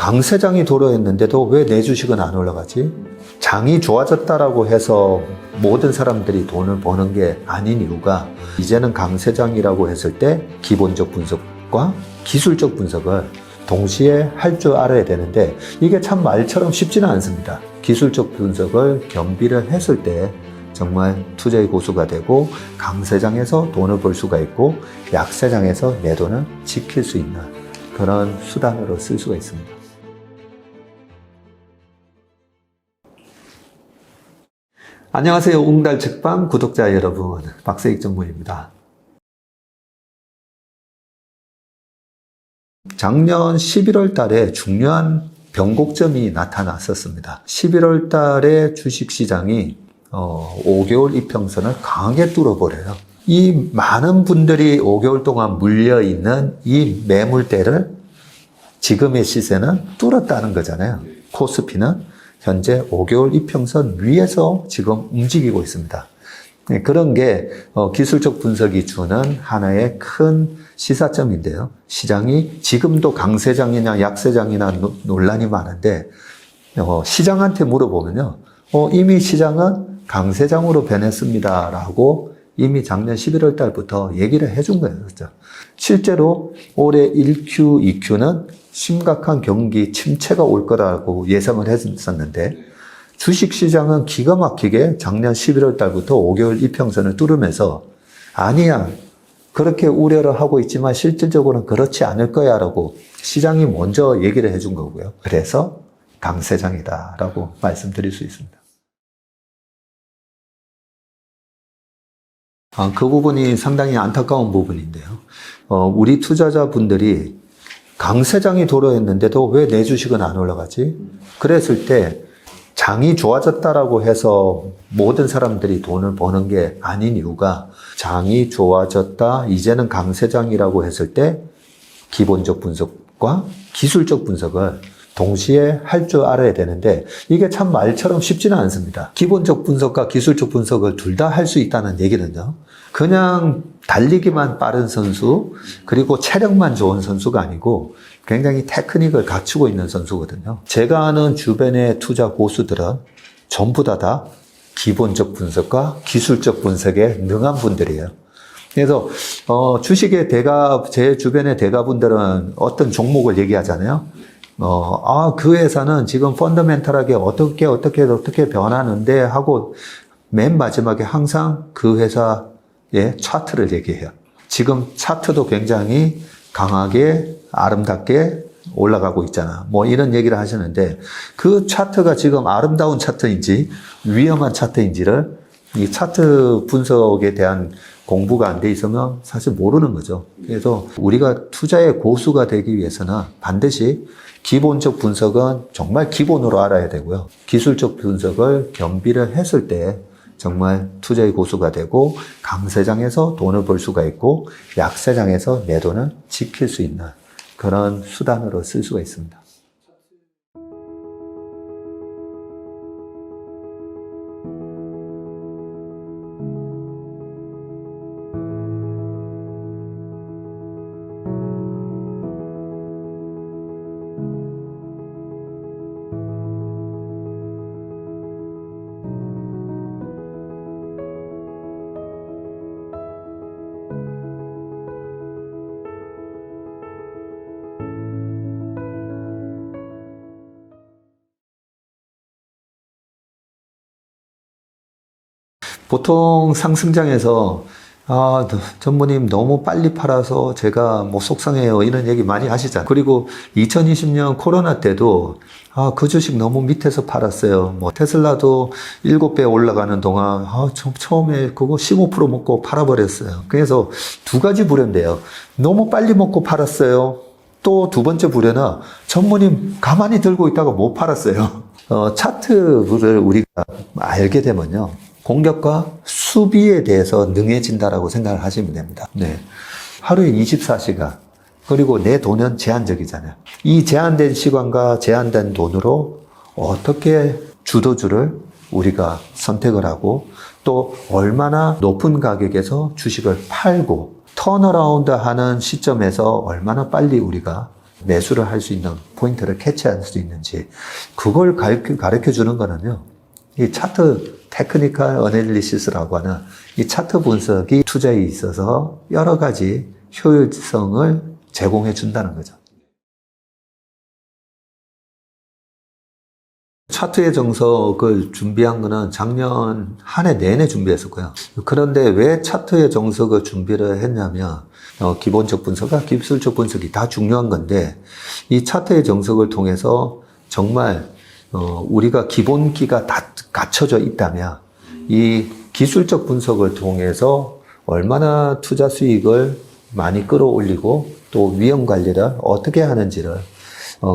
강세장이 도래했는데도 왜 내 주식은 안 올라가지? 장이 좋아졌다라고 해서 모든 사람들이 돈을 버는 게 아닌 이유가 이제는 강세장이라고 했을 때 기본적 분석과 기술적 분석을 동시에 할 줄 알아야 되는데 이게 참 말처럼 쉽지는 않습니다. 기술적 분석을 겸비를 했을 때 정말 투자의 고수가 되고 강세장에서 돈을 벌 수가 있고 약세장에서 내 돈을 지킬 수 있는 그런 수단으로 쓸 수가 있습니다. 안녕하세요. 웅달 책방 구독자 여러분, 박세익 전문입니다. 작년 11월 달에 중요한 변곡점이 나타났었습니다. 11월 달에 주식시장이 5개월 이평선을 강하게 뚫어버려요. 이 많은 분들이 5개월 동안 물려있는 이 매물대를 지금의 시세는 뚫었다는 거잖아요. 코스피는 현재 5개월 이평선 위에서 지금 움직이고 있습니다. 그런 게 기술적 분석이 주는 하나의 큰 시사점인데요. 시장이 지금도 강세장이냐 약세장이나 논란이 많은데 시장한테 물어보면요. 이미 시장은 강세장으로 변했습니다 라고 이미 작년 11월 달부터 얘기를 해준 거예요. 그렇죠? 실제로 올해 1Q, 2Q는 심각한 경기 침체가 올 거라고 예상을 했었는데 주식시장은 기가 막히게 작년 11월 달부터 5개월 이평선을 뚫으면서 아니야, 그렇게 우려를 하고 있지만 실질적으로는 그렇지 않을 거야 라고 시장이 먼저 얘기를 해준 거고요. 그래서 강세장이다 라고 말씀드릴 수 있습니다. 그 부분이 상당히 안타까운 부분인데요. 우리 투자자분들이 강세장이 도래했는데도 왜 내 주식은 안 올라가지? 그랬을 때 장이 좋아졌다라고 해서 모든 사람들이 돈을 버는 게 아닌 이유가 장이 좋아졌다, 이제는 강세장이라고 했을 때 기본적 분석과 기술적 분석을 동시에 할 줄 알아야 되는데 이게 참 말처럼 쉽지는 않습니다. 기본적 분석과 기술적 분석을 둘 다 할 수 있다는 얘기는요. 그냥 달리기만 빠른 선수 그리고 체력만 좋은 선수가 아니고 굉장히 테크닉을 갖추고 있는 선수거든요. 제가 아는 주변의 투자 고수들은 전부 다 기본적 분석과 기술적 분석에 능한 분들이에요. 그래서 주식의 제 주변의 대가분들은 어떤 종목을 얘기하잖아요. 그 회사는 지금 펀더멘탈하게 어떻게 변하는데 하고 맨 마지막에 항상 그 회사의 차트를 얘기해요. 지금 차트도 굉장히 강하게 아름답게 올라가고 있잖아. 뭐 이런 얘기를 하시는데 그 차트가 지금 아름다운 차트인지 위험한 차트인지를 이 차트 분석에 대한 공부가 안 돼 있으면 사실 모르는 거죠. 그래서 우리가 투자의 고수가 되기 위해서는 반드시 기본적 분석은 정말 기본으로 알아야 되고요. 기술적 분석을 겸비를 했을 때 정말 투자의 고수가 되고 강세장에서 돈을 벌 수가 있고 약세장에서 내 돈을 지킬 수 있는 그런 수단으로 쓸 수가 있습니다. 보통 상승장에서 전무님 너무 빨리 팔아서 제가 뭐 속상해요 이런 얘기 많이 하시잖아요. 그리고 2020년 코로나 때도 그 주식 너무 밑에서 팔았어요. 뭐 테슬라도 7배 올라가는 동안 처음에 그거 15% 먹고 팔아버렸어요. 그래서 두 가지 불효인데요. 너무 빨리 먹고 팔았어요. 또 두 번째 불효는 전무님 가만히 들고 있다가 못 팔았어요. 차트를 우리가 알게 되면요. 공격과 수비에 대해서 능해진다라고 생각을 하시면 됩니다. 네. 하루에 24시간. 그리고 내 돈은 제한적이잖아요. 이 제한된 시간과 제한된 돈으로 어떻게 주도주를 우리가 선택을 하고 또 얼마나 높은 가격에서 주식을 팔고 턴어라운드 하는 시점에서 얼마나 빨리 우리가 매수를 할 수 있는 포인트를 캐치할 수 있는지 그걸 가르쳐 주는 거는요. 이 차트 테크니컬 어널리시스라고 하는 이 차트 분석이 투자에 있어서 여러 가지 효율성을 제공해 준다는 거죠. 차트의 정석을 준비한 거는 작년 한 해 내내 준비했었고요. 그런데 왜 차트의 정석을 준비를 했냐면 기본적 분석과 기술적 분석이 다 중요한 건데 이 차트의 정석을 통해서 정말 우리가 기본기가 다 갖춰져 있다면 이 기술적 분석을 통해서 얼마나 투자 수익을 많이 끌어올리고 또 위험 관리를 어떻게 하는지를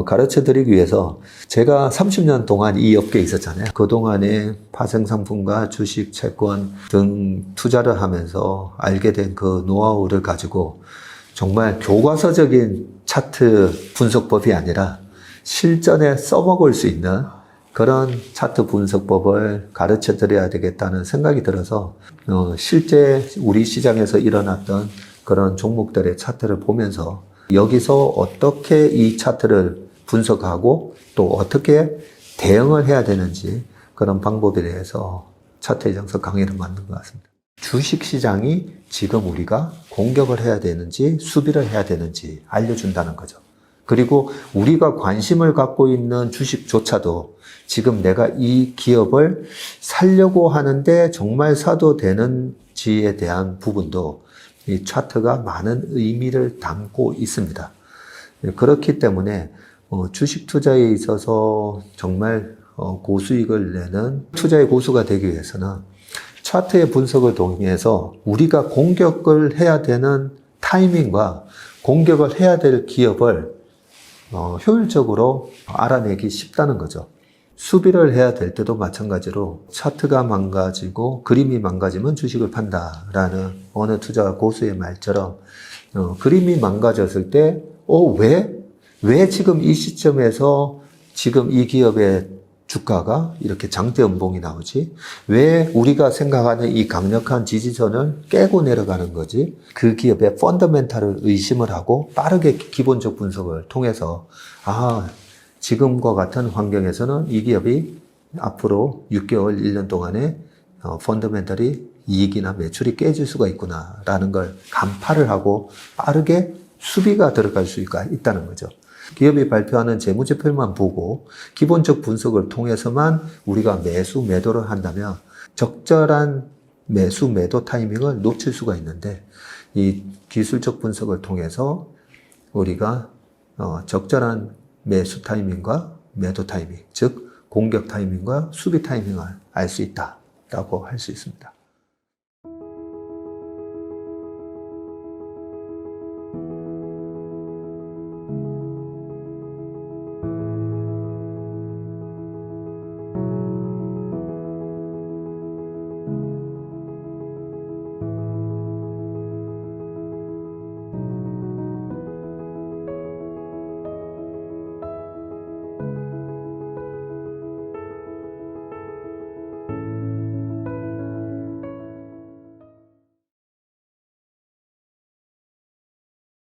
가르쳐 드리기 위해서 제가 30년 동안 이 업계에 있었잖아요. 그동안에 파생상품과 주식, 채권 등 투자를 하면서 알게 된 그 노하우를 가지고 정말 교과서적인 차트 분석법이 아니라 실전에 써먹을 수 있는 그런 차트 분석법을 가르쳐 드려야 되겠다는 생각이 들어서 실제 우리 시장에서 일어났던 그런 종목들의 차트를 보면서 여기서 어떻게 이 차트를 분석하고 또 어떻게 대응을 해야 되는지 그런 방법에 대해서 차트의 정석 강의를 만든 것 같습니다. 주식시장이 지금 우리가 공격을 해야 되는지 수비를 해야 되는지 알려준다는 거죠. 그리고 우리가 관심을 갖고 있는 주식조차도 지금 내가 이 기업을 사려고 하는데 정말 사도 되는지에 대한 부분도 이 차트가 많은 의미를 담고 있습니다. 그렇기 때문에 주식 투자에 있어서 정말 고수익을 내는 투자의 고수가 되기 위해서는 차트의 분석을 통해서 우리가 공격을 해야 되는 타이밍과 공격을 해야 될 기업을 효율적으로 알아내기 쉽다는 거죠. 수비를 해야 될 때도 마찬가지로 차트가 망가지고 그림이 망가지면 주식을 판다라는 어느 투자 고수의 말처럼 그림이 망가졌을 때 왜 지금 이 시점에서 지금 이 기업의 주가가 이렇게 장대 음봉이 나오지? 왜 우리가 생각하는 이 강력한 지지선을 깨고 내려가는 거지? 그 기업의 펀더멘탈을 의심을 하고 빠르게 기본적 분석을 통해서 지금과 같은 환경에서는 이 기업이 앞으로 6개월, 1년 동안에 펀더멘털이 이익이나 매출이 깨질 수가 있구나라는 걸 간파를 하고 빠르게 수비가 들어갈 수가 있다는 거죠. 기업이 발표하는 재무제표만 보고 기본적 분석을 통해서만 우리가 매수, 매도를 한다면 적절한 매수, 매도 타이밍을 놓칠 수가 있는데 이 기술적 분석을 통해서 우리가 적절한 매수 타이밍과 매도 타이밍, 즉 공격 타이밍과 수비 타이밍을 알 수 있다라고 할 수 있습니다.